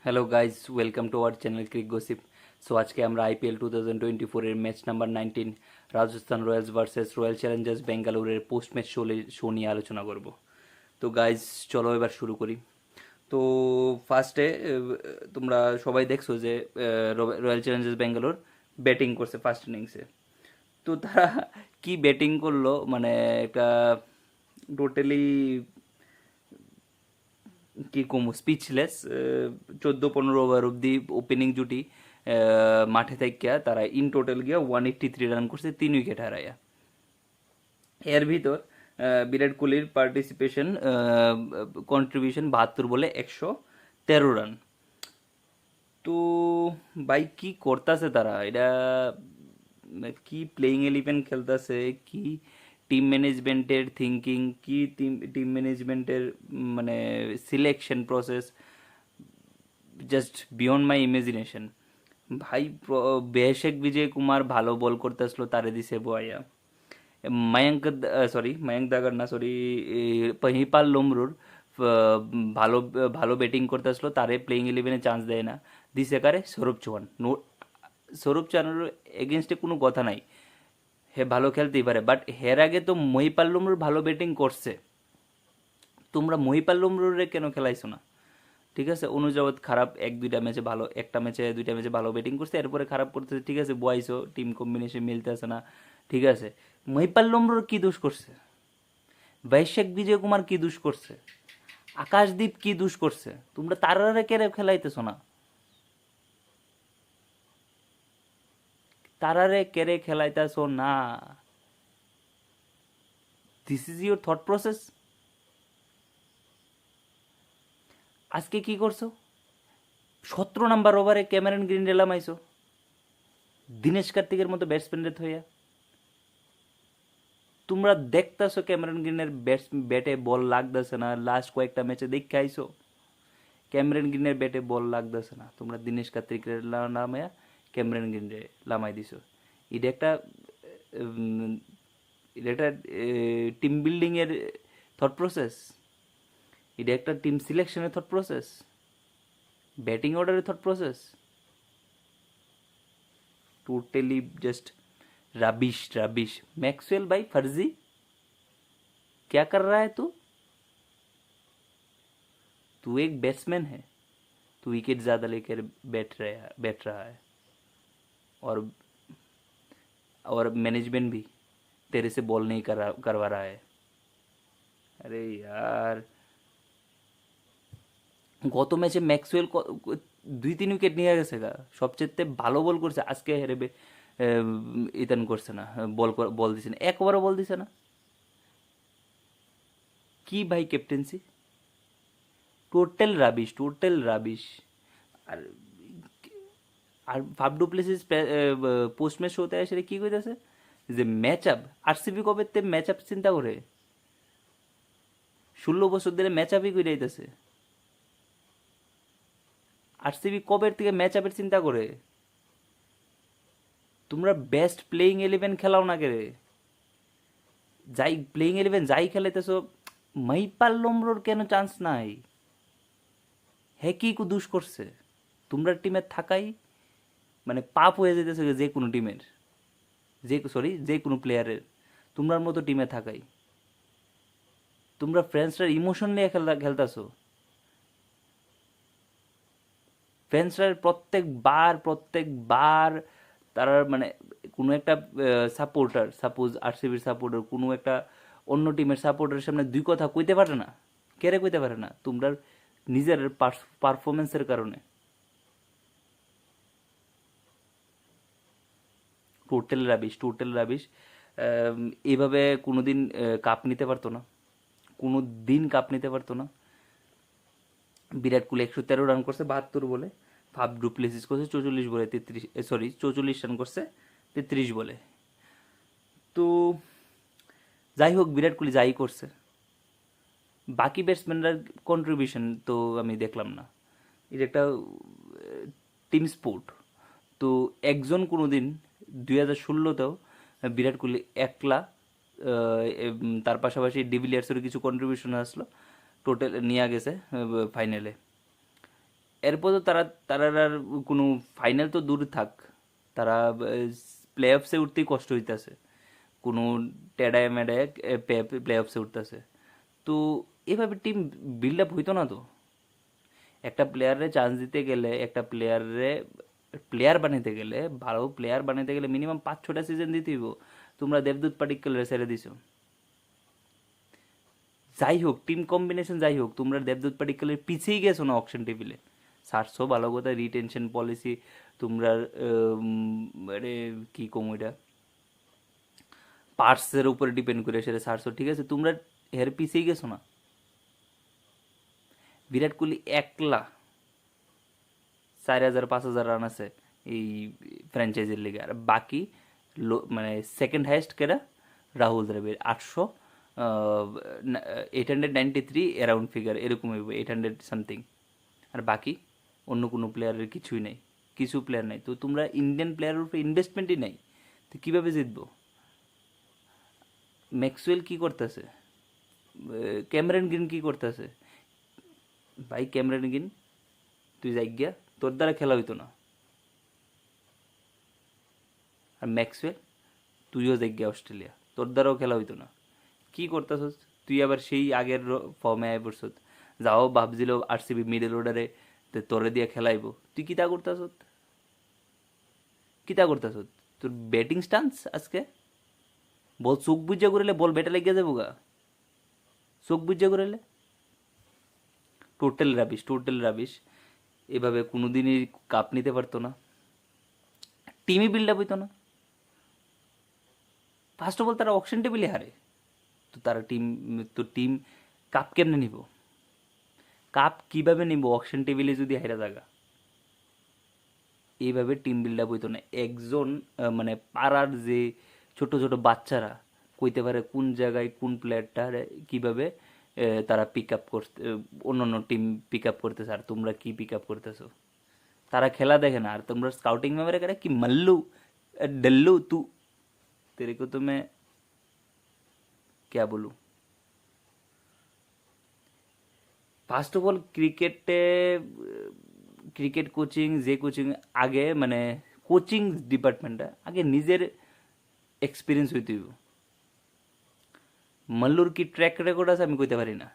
Hello guys, welcome to our channel Crick Gossip. So আজকে আমরা IPL 2024-এর match number 19 Rajasthan Royals versus Royal Challengers বেঙ্গালুরের post match show নিয়ে আলোচনা করব। তো গাইজ, চলো এবার শুরু করি। তো ফার্স্টে তোমরা সবাই দেখছো যে রয়্যাল চ্যালেঞ্জার্স বেঙ্গালোর ব্যাটিং করছে ফার্স্ট ইনিংসে। তো তারা কি ব্যাটিং করলো, মানে একটা টোটালি কি কম স্পিচলেস। 14-15 ওভার অব্দি ওপেনিং জুটি মাঠে থাকিয়া তারা ইন টোটাল গিয়া 183 রান করছে, 3 উইকেট হারাইয়া। এর ভিতর বিরাট কোহলির পার্টিসিপেশন কন্ট্রিবিউশন 72 বলে 113 রান। তো ভাই কি করতেছে তারা, এটা কি প্লেইং ইলেভেন খেলতেছে, কি টিম ম্যানেজমেন্টের থিঙ্কিং, কি টিম ম্যানেজমেন্টের মানে সিলেকশন প্রসেস, জাস্ট বিয়ন্ড মাই ইমাজিনেশন। ভাই বেশেক বিজয় কুমার ভালো বল করতে আসলো, তারে দিছে বয়া। মায়াঙ্ক, সরি মায়াঙ্ক দাগার না, সরি মহিপাল লোমরুর ভালো ভালো ব্যাটিং করতে আসলো, তারে প্লেইং ইলেভেনে চান্স দেয় না, দিছে কারে সৌরভ চৌহান। সৌরভ চৌহানের এগেনস্টে কোনো কথা নাই, হে ভালো খেলতেই পারে, বাট হের আগে তো মহিপাল লোমরুর ভালো ব্যাটিং করছে। তোমরা মহিপাল লোমরুরে কেন খেলাইছো না? ঠিক আছে, অনুজগৎ খারাপ, 1-2টা ম্যাচে ভালো, একটা ম্যাচে 2টা ম্যাচে ভালো ব্যাটিং করছে, এরপরে খারাপ করতেছে, ঠিক আছে, বয়সও টিম কম্বিনেশন মিলতেছে না, ঠিক আছে। মহিপাল লোমরোর কি দোষ করছে? বৈশাখ বিজয় কুমার কি দোষ করছে? আকাশদীপ কি দোষ করছে? তোমরা তারারে কেড়ে খেলাইতেছো না, তারারে কেড়ে খেলাইতেছো না। This is your thought process. আজকে কি করছো? 17 নম্বর ওভারে ক্যামেরন গ্রিন নামাইছো দীনেশ কার্তিকের মতো ব্যাটসম্যানদের হইয়া। তোমরা দেখতেছো ক্যামেরন গ্রিনের ব্যাটে বল লাগতেছে না, লাস্ট কয়েকটা ম্যাচে দেখে আইছো ক্যামেরন গ্রিনের ব্যাটে বল লাগতেছে না, তোমরা দীনেশ কার্তিকের নামায়া ক্যামেরন গ্রিনে লামাই দিছো। এটা একটা উম, এটা একটা টিম বিল্ডিং এর থট প্রসেস, এটা একটা টিম সিলেকশনের থট প্রসেস, ব্যাটিং অর্ডারের thought process. Totally just rubbish rubbish. Maxwell भाई फर्जी, क्या कर रहा है तू? तू एक बैट्समैन है, तू विकेट ज़्यादा लेकर बैठ रहा है और मैनेजमेंट भी तेरे से बॉल नहीं करवा रहा है। अरे यार, গত ম্যাচে ম্যাক্সওয়েল 2-3 উইকেট নিয়ে গেছে গা, সবচেয়ে ভালো বল করছে, আজকে হেরে ইতান করছে না, বল বল দিছে না, একবারও বল দিছে না। কি ভাই captaincy, total rubbish, total rubbish. আর আর ফাফ ডুপ্লেসিস পোস্ট ম্যাচ শোতে আসে কি কইতাছে যে ম্যাচ আপ, আরসিবি কবে তে ম্যাচ আপ চিন্তা করে, 16 বছর ধরে ম্যাচ আপই করে আইতাছে। আরসিবি কবের থেকে ম্যাচ আপের চিন্তা করে? তোমরা বেস্ট প্লেইং ইলেভেন খেলাও না কে রে? যাই প্লেইং ইলেভেন যাই খেলাইতেছো, মহিপাল লোমরোর কেন চান্স নাই? হে কি দুষ করছে? তোমরা টিমের থাকাই মানে পাপ হয়ে যেতেছে যে কোনো টিমের, যে কোনো প্লেয়ারের, তোমরার মতো টিমে থাকাই। তোমরা ফ্রেন্ডসরা ইমোশন নিয়ে খেলতেছো। ফ্রেন্ডসরা প্রত্যেকবার তারা মানে কোনো একটা সাপোর্টার, সাপোজ আরসিবির সাপোর্টার কোনো একটা অন্য টিমের সাপোর্টারের সামনে দুই কথা কইতে পারে না, কেড়ে কইতে পারে না, তোমরা নিজের পারফরমেন্সের কারণে। Total rubbish, total rubbish. এভাবে কোনোদিন কাপ নিতে পারতো না, কোনো দিন কাপ নিতে পারতো না। বিরাট কোহলি 113 রান করছে 72 বলে, ফাফ ডুপ্লেসিস করছে 44 বলে 33, সরি 44 রান করছে 33 বলে। তো যাই হোক, বিরাট কোহলি যাই করছে, বাকি ব্যাটসম্যানরা কন্ট্রিবিউশন তো আমি দেখলাম না। এটা একটা টিম স্পোর্ট। তো একজন কোনো দিন 2016তেও বিরাট কোহলি একলা, তার পাশাপাশি ডিভিলিয়ার্সেরও কিছু কন্ট্রিবিউশন আসলো, টোটাল নিয়ে গেছে ফাইনালে। এরপর তো তারা আর কোনো ফাইনাল তো দূর থাক, তারা প্লে অফসে উঠতেই কষ্ট হইতেছে, কোনো টেডায় মেডায় প্লে অফসে উঠতেছে। তো এভাবে টিম বিল্ড আপ হইতো না তো। একটা প্লেয়ারে চান্স দিতে গেলে, একটা প্লেয়ারে প্লেয়ার বানাইতে গেলে, ভালো প্লেয়ার বানাইতে গেলে মিনিমাম 5-6টা সিজন দিতে হইব। তোমরা দেবদূত পাটিক্কলের ছেড়ে দিছো। যাই হোক, টিম কম্বিনেশন যাই হোক, তোমরা দেবদূত পাটিক্কলের পিছিয়েই গেছো না অকশন টেবিলে। সারছো ভালো কথা, রিটেনশন পলিসি তোমরা মানে কি কম ওইটা পার্টসের উপরে ডিপেন্ড করে সেটা সারছো, ঠিক আছে, তোমরা এর পিছিয়েই গেছো না। বিরাট কোহলি একলা 4,000-5,000 রান আছে এই ফ্র্যাঞ্চাইজির লিগে, আর বাকি মানে সেকেন্ড হাইয়েস্ট কেরা রাহুল দ্রাবিড় 893 অ্যারাউন্ড ফিগার এরকম 800 সামথিং। আর বাকি অন্য কোনো প্লেয়ারের কিছুই নেই, কিছু প্লেয়ার নাই। তো তোমরা ইন্ডিয়ান প্লেয়ারের উপরে ইনভেস্টমেন্টই নেই, তো কীভাবে জিতবো? ম্যাক্সওয়েল কি করতেছে? ক্যামেরন গ্রিন কি করতেছে? ভাই ক্যামেরন গ্রিন, তুই যাই গিয়া, তোর দ্বারা খেলা হইতো না। আর ম্যাক্সওয়েল, তুইও যাই গিয়া অস্ট্রেলিয়া, তোর দ্বারাও খেলা হইতো না। কি করতেছস তুই? আবার সেই আগের ফর্মে আয় পড়ছত, যাও ভাবছিল আরসিবি মিডল অর্ডারে তোরে দিয়ে খেলাইব, তুই কিতা করতেছত? কিতা করতেছত? তোর ব্যাটিং স্টান্স আজকে বল চোখ বুঝা করিলে বল বেটা লেগে যাবো গা, চোখ বুঝা করিলে টোটাল রাবিশ, টোটাল রাবিশ। এভাবে কোনোদিনই কাপ নিতে পারতো না, টিমই বিল্ড আপ হইতো না। ফার্স্ট অফ অল তারা অকশন টেবিলে হারে, তো তারা টিম কাপ কেমনে নিব? কাপ কিভাবে নিব অকশন টেবিলে যদি হাইরা জায়গা? এইভাবে টিম বিল্ড আপ হইতো না। একজন মানে পাড়ার যে ছোট ছোট বাচ্চারা কইতে পারে কোন জায়গায় কোন প্লেয়ারটা কিভাবে তারা পিক আপ করতে, অন্য অন্য টিম পিক আপ করতেছে, আর তোমরা কি পিক আপ করতেছো? তারা খেলা দেখে না, আর তোমরা স্কাউটিং মেম্বারে করে কি मल्लू डल्लू तू, तेरे को तो मैं क्या बोलूँ। ফার্স্ট অফ অল ক্রিকেটে, ক্রিকেট কোচিং যে কোচিং আগে মানে কোচিং ডিপার্টমেন্টটা আগে নিজের এক্সপিরিয়েন্স হইতে হইব। মল্লুর কি ট্র্যাক রেকর্ড আছে আমি কইতে পারি না।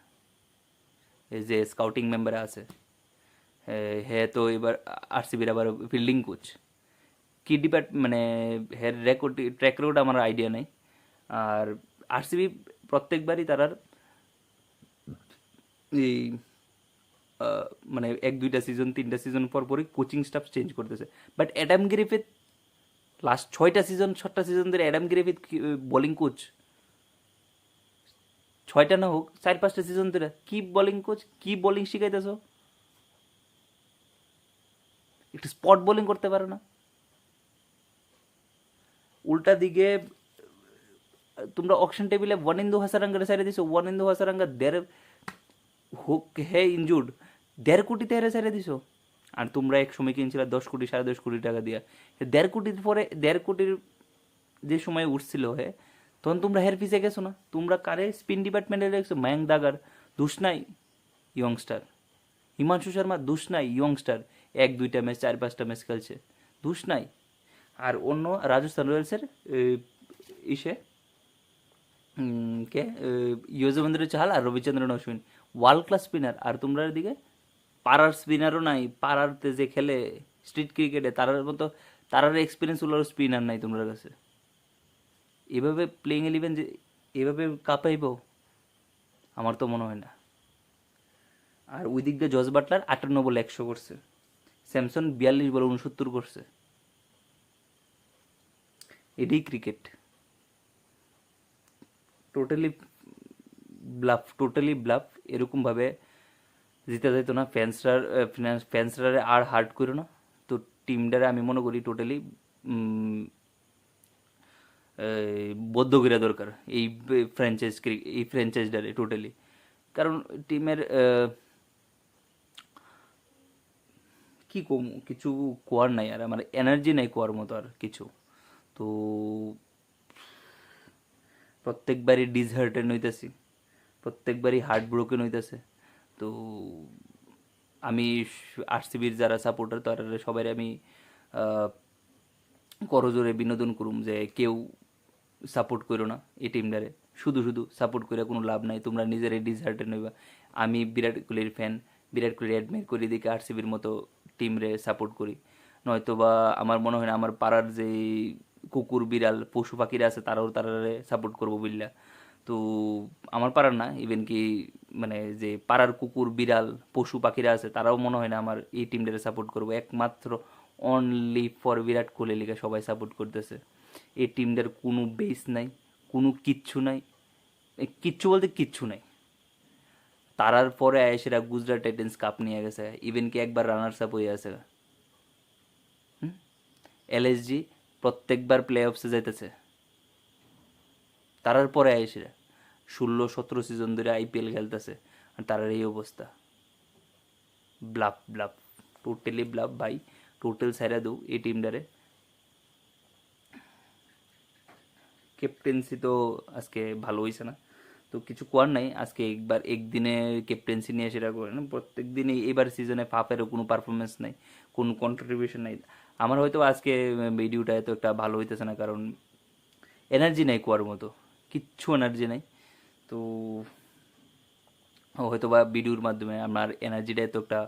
এই যে স্কাউটিং মেম্বার আছে, হ্যাঁ তো এবার আরসিবির আবার ফিল্ডিং কোচ, কি মানে হের রেকর্ড ট্র্যাক রেকর্ড আমার আইডিয়া নাই। আর আরসিবি প্রত্যেকবারই তারার এই মানে 1-2টা সিজন 3টা সিজন পর পরই কোচিং স্টাফ চেঞ্জ করতেছে। বাট অ্যাডাম গ্রিফিথ লাস্ট 6টা সিজন 7টা সিজন ধরে অ্যাডাম গ্রিফিথ বোলিং কোচ, 6টা না হোক 4-5টা সিজন ধরে কি বোলিং কোচ, কি বোলিং শিখাইতেছো? একটু স্পট বোলিং করতে পারো না? উল্টা দিকে তোমরা অকশন টেবিলে ওয়ানিন্দু হাসারাঙ্গারে সাইডে দিছো, ওয়ানিন্দু হাসারাঙ্গা হোক হে ইনজুর্ড 1.5 কোটিতে হেরে ছেড়ে দিছো। আর তোমরা এক সময় কিনছিলে 10 কোটি 10.5 কোটি টাকা দিয়া, 1.5 কোটির পরে 1.5 কোটির যে সময় উঠছিল হে, তখন তোমরা হের পিছিয়ে গেছো না? তোমরা কারে স্পিন ডিপার্টমেন্টে রেখেছো? মায়াঙ্ক দাগার দুষ নাই, ইয়ংস্টার। হিমাংশু শর্মা দুষ নাই, ইয়ংস্টার, 1-2টা ম্যাচ 4-5টা ম্যাচ খেলছে, দুষ নাই। আর অন্য রাজস্থান রয়্যালসের ইসে কে যুজবেন্দ্র চাহাল আর Ravichandran Ashwin world class spinner, আর তোমরা দিকে পাড়ার স্পিনারও নাই, পাড়ারতে যে খেলে স্ট্রিট ক্রিকেটে তারার মতো, তারার এক্সপিরিয়েন্স হলো স্পিনার নাই তোমার কাছে। এভাবে প্লেইং ইলেভেন যে এভাবে কাঁপাইব আমার তো মনে হয় না। আর ওই দিক দিয়ে জস বাটলার 58 বলে 100 করছে, স্যামসন 42 বলে 69 করছে। এটাই cricket, totally bluff, totally bluff. এরকমভাবে জিতে যাইতো না। ফ্যান্সরা আর হার্ড করো না। তো টিমটারে আমি মনে করি টোটালি বদ্ধ করা দরকার এই এই ফ্র্যাঞ্চাইজটারে টোটালি। কারণ টিমের কি কম কিছু কোয়ার নাই, আর আমার এনার্জি নাই কোয়ার মতো আর কিছু। তো প্রত্যেকবারই ডিসহার্টেন হইতেছি, প্রত্যেকবারই হার্ট ব্রোকেন হইতেছে। তো আমি আরসিবির যারা সাপোর্টার তারা সবাই আমি করজোরে বিনোদন করুম যে কেউ সাপোর্ট করো না এই টিমটারে, শুধু শুধু সাপোর্ট করে কোনো লাভ নাই, তোমরা নিজেরাই ডিসহার্টেন হইবা। আমি বিরাট কোহলির ফ্যান, বিরাট কোহলি অ্যাডমায়ার করি দিকে আরসিবির মতো টিমরে সাপোর্ট করি। নয়তো বা আমার মনে হয় না আমার পাড়ার যে কুকুর বিড়াল পশু পাখিরা আছে তারাও তারারে সাপোর্ট করবো বুঝলা। তো আমার পাড়ার না, ইভেন কি মানে যে পাড়ার কুকুর বিড়াল পশু পাখিরা আছে তারাও মনে হয় না আমার এই টিমটারে সাপোর্ট করবো, একমাত্র অনলি ফর বিরাট কোহলি লিগে সবাই সাপোর্ট করতেছে। এই টিমটার কোনো বেস নাই, কোনো কিচ্ছু নাই, কিচ্ছু বলতে কিচ্ছু নাই। তারার পরে আয়েসেরা গুজরাট টাইটেন্স কাপ নিয়ে গেছে, ইভেন কি একবার রানার্স আপ হয়ে আছে। এলএসজি প্রত্যেকবার প্লে অফসে যাইতেছে, তারার পরে আয়েসেরা 16-17 সিজন ধরে আইপিএল খেলতেছে, আর তারার এই অবস্থা। ব্লাফ ব্লাফ, টোটালি ব্লাফ ভাই, টোটাল সাইরা দৌ এই টিমটারে। ক্যাপ্টেন্সি তো আজকে ভালো হয়েছে না, তো কিছু করার নাই। আজকে একবার একদিনে ক্যাপ্টেন্সি নিয়ে সেটা করে না, প্রত্যেক দিনই এবার সিজনে ফাফেরও কোনো পারফরমেন্স নাই, কোনো কন্ট্রিবিউশন নাই। আমার হয়তো আজকে ভিডিওটা এত একটা ভালো হইতেছে না, কারণ এনার্জি নাই কোয়ার মতো, কিচ্ছু এনার্জি নাই। তো হয়তো বা ভিডিওর মাধ্যমে আমার এনার্জিটা এত একটা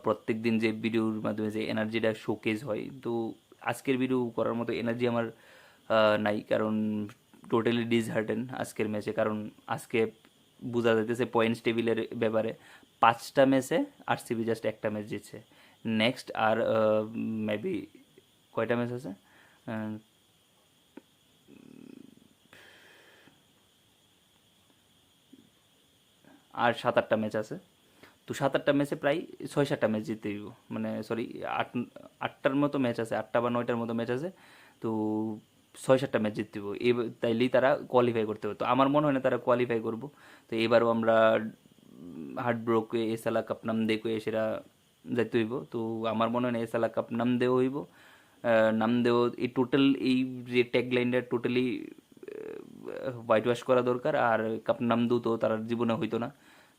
প্রত্যেক দিন যে ভিডিওর মাধ্যমে যে এনার্জিটা শোকেজ হয়, তো আজকের ভিডিও করার মতো এনার্জি আমার নাই, কারণ টোটালি ডিসহার্টেন আজকের ম্যাচে। কারণ আজকে বোঝা যাইতেছে পয়েন্টস টেবিলের ব্যাপারে 5টা ম্যাচে আরসিবি জাস্ট একটা ম্যাচ জিতছে। নেক্সট আর মেবি কয়টা ম্যাচ আছে, আর 7-8টা ম্যাচ আছে। তো 7-8টা ম্যাচে প্রায় 6-7টা ম্যাচ জিততে হইব, মানে সরি 8টার মতো ম্যাচ আছে, 8টা বা 9টার মতো ম্যাচ আছে। তো 6-7টা ম্যাচ জিততে হইব, তাইলেই তারা কোয়ালিফাই করতে হবে। তো আমার মনে হয় না তারা কোয়ালিফাই করবো। তো এবারও আমরা হার্ড ব্রোকে এসালা কাপ নাম দেখে সেটা যাইতে হইব। তো আমার মনে হয় না এসালা কাপ নাম দেওয়া হইব, নাম দেওয়া এই টোটাল এই যে ট্যাগ লাইনটা টোটালি হোয়াইট ওয়াশ করা দরকার। আর কাপ নাম দু তো তার জীবনে হইতো না।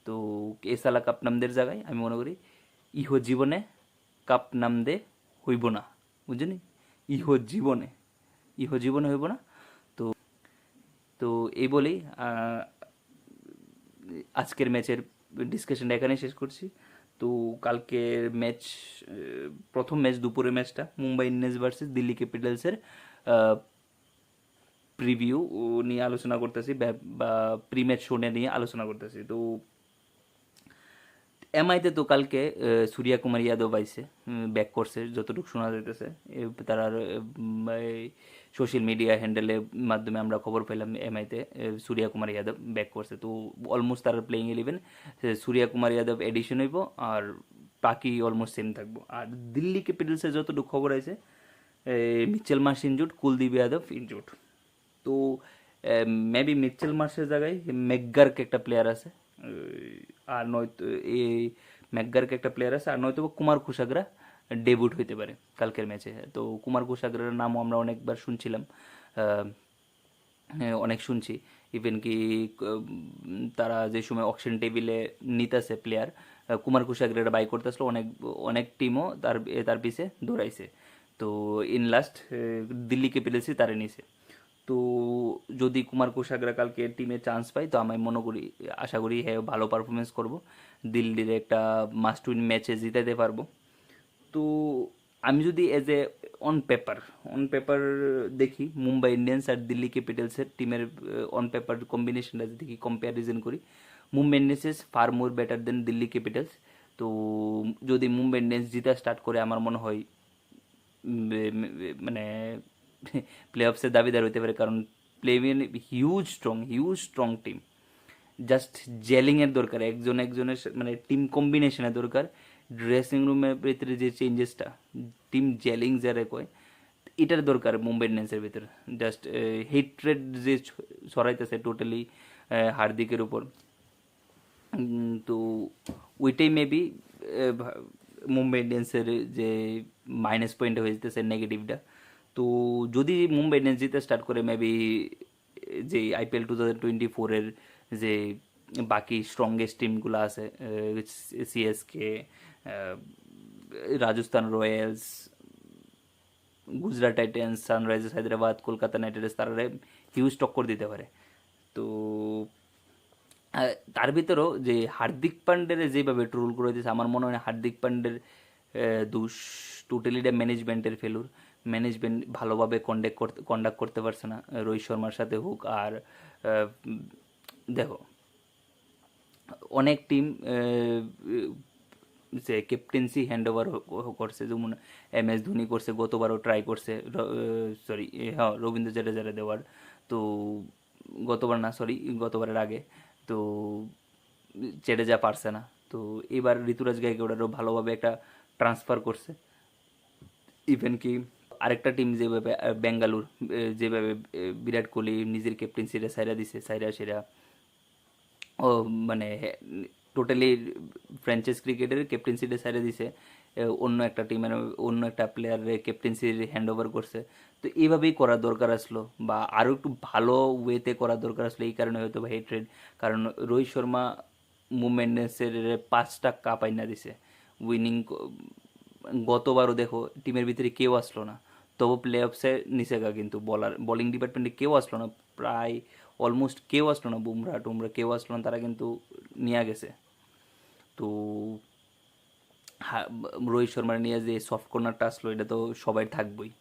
তো এসালা কাপ নামদের জায়গায় আমি মনে করি ইহ জীবনে কাপ নাম দে হইব না, বুঝলি? ইহ জীবনে, ইহ জীবনে হইব না। তো তো এই বলেই আজকের ম্যাচের ডিসকাশনটা এখানেই শেষ করছি। তো কালকের ম্যাচ, প্রথম ম্যাচ দুপুরের ম্যাচটা মুম্বাই ইন্ডিয়ান্স ভার্সেস দিল্লি ক্যাপিটালসের প্রিভিউ নিয়ে আলোচনা করতেছি, বা প্রি ম্যাচ শো নিয়ে আলোচনা করতেছি। তো এমআইতে তো কালকে সূর্যা কুমার যাদব আইসে, ব্যাক করছে যতটুকু শোনা যাইতেছে। তার সোশ্যাল মিডিয়া হ্যান্ডেলের মাধ্যমে আমরা খবর পেলাম এমআইতে সূর্যা কুমার যাদব ব্যাক করছে। তো অলমোস্ট তার প্লেইং 11 সূর্যা কুমার যাদব এডিশন হইব, আর বাকি অলমোস্ট সেম থাকবো। আর দিল্লি ক্যাপিটালসের যতটুকু খবর আছে Mitchell Marsh injured, Kuldeep Yadav injured. তো মেবি মিচেল মার্শের জায়গায় ম্যাকগার্ক একটা প্লেয়ার আছে, আর নয়তো এই ম্যাকগার্ক একটা প্লেয়ার আছে, আর নয়তো কুমার কুশাগরা ডেবিউট হইতে পারে কালকের ম্যাচে। তো কুমার কুশাগরার নামও আমরা অনেকবার শুনছিলাম, অনেক শুনছি। ইভেন কি তারা যে সময় অকশন টেবিলে নিতেছে প্লেয়ার, কুমার কুশাগরের বাই করতেছিল, অনেক অনেক টিমও তার পিছে দৌড়াইছে। তো ইন লাস্ট দিল্লি ক্যাপিটালসই তারে নিছে। তো যদি কুমার কুশাগরা কালকে টিমে চান্স পাই, তো আমি মনে করি, আশা করি হ্যাঁ ভালো পারফরমেন্স করব, দিল্লির একটা মাস্ট উইন ম্যাচে জিতাতে পারবো। তো আমি যদি এজ এ অন পেপার দেখি মুম্বাই ইন্ডিয়ান্স আর দিল্লি ক্যাপিটালসের টিমের অন পেপার কম্বিনেশনটা দেখি, কম্প্যারিজন করি, Mumbai Indians is far more better then Delhi Capitals. তো যদি মুম্বাই ইন্ডিয়ান্স জিতা স্টার্ট করে, আমার মনে হয় মানে প্লে অফসের দাবিদার হইতে পারে, কারণ প্লেভিয়ান হিউজ স্ট্রং টিম। জাস্ট জেলিংয়ের দরকার, একজনের মানে টিম কম্বিনেশনের দরকার। ড্রেসিং রুমের ভিতরে যে চেঞ্জেসটা, টিম জেলিং যারা কয়, এটার দরকার মুম্বাই ইন্ডিয়ান্সের ভিতরে। জাস্ট হেট্রেড যে ছড়াইতেছে টোটালি হার্দিকের উপর, তো ওইটাই মেবি মুম্বাই ইন্ডিয়ান্সের যে মাইনাস পয়েন্ট হয়ে যেতেছে নেগেটিভটা। তো যদি মুম্বাই ইন্ডিয়ান্স জিতে স্টার্ট করে, মেবি যে আইপিএল 2024-এর যে বাকি স্ট্রংগেস্ট টিমগুলো আছে, CSK, Rajasthan Royals, Gujarat titans, Sunrisers Hyderabad, Kolkata night Riders, তারা হিউজ টক্কর দিতে পারে। তো তার ভিতরেও যে হার্দিক পান্ডের যেভাবে ট্রোল করে দিয়েছে, আমার মনে হয় হার্দিক পান্ডের দোষ টোটালি এটা ম্যানেজমেন্টের ফেলুর। ম্যানেজমেন্ট ভালোভাবে কন্ডাক্ট করতে পারছে না, রোহিত শর্মার সাথে হোক। আর দেখো, অনেক টিম যে ক্যাপ্টেন্সি হ্যান্ড ওভার করছে, যেমন MS ধোনি করছে, গতবারও ট্রাই করছে, সরি হ্যাঁ রবীন্দ্র জাডেজারে দেওয়ার। তো গতবার না, সরি গতবারের আগে। তো জাডেজা পারছে না। তো এবার ঋতুরাজ গাইকোয়াড়ও ভালোভাবে একটা ট্রান্সফার করছে। ইভেন কি আরেকটা টিম যেভাবে বেঙ্গালুর, যেভাবে বিরাট কোহলি নিজের ক্যাপ্টেন্সিটা সাইরা দিছে, সাইরা সেরা ও মানে টোটালি ফ্র্যাঞ্চাইজ ক্রিকেটের ক্যাপ্টেন্সিটা ছেড়ে দিছে, অন্য একটা টিমের অন্য একটা প্লেয়ারের ক্যাপ্টেন্সির হ্যান্ড ওভার করছে। তো এইভাবেই করা দরকার আসলো, বা আরও একটু ভালো ওয়েতে করা দরকার আসলো। এই কারণে হয়তো বা হেট্রেড, কারণ রোহিত শর্মা মুভমেন্টসের 5টা কাপ আইনা দিছে উইনিং। গতবারও দেখো টিমের ভিতরে কেউ আসলো না, তবু প্লে অফসে নিচে গা, কিন্তু বোলিং ডিপার্টমেন্টে কেউ আসলো না, প্রায় অলমোস্ট কেউ আসলো না, বুমরা টুমরা কেউ আসলো না, তারা কিন্তু নিয়ে গেছে। তো রোহিত শর্মার নিয়ে যে সফট কর্নারটা আসলো, এটা তো সবাই থাকবেই।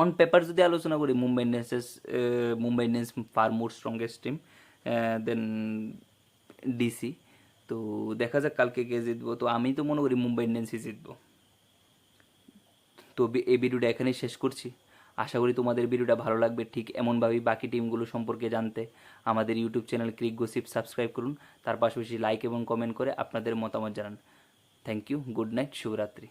অন পেপার যদি আলোচনা করি, Mumbai Indians far more strongest team then DC। তো দেখা যাক কালকে কে জিতবো। তো আমি তো মনে করি মুম্বাই ইন্ডিয়ান্সই জিতবো। তো এই ভিডিওটা এখানেই শেষ করছি। আশা করি তোমাদের ভিডিওটা ভালো লাগবে। ঠিক এমনভাবেই বাকি টিমগুলো সম্পর্কে জানতে আমাদের YouTube channel Crick gossip subscribe করুন। তার পাশাপাশি লাইক এবং কমেন্ট করে আপনাদের মতামত জানান। থ্যাংক ইউ, গুড নাইট, শুভরাত্রি।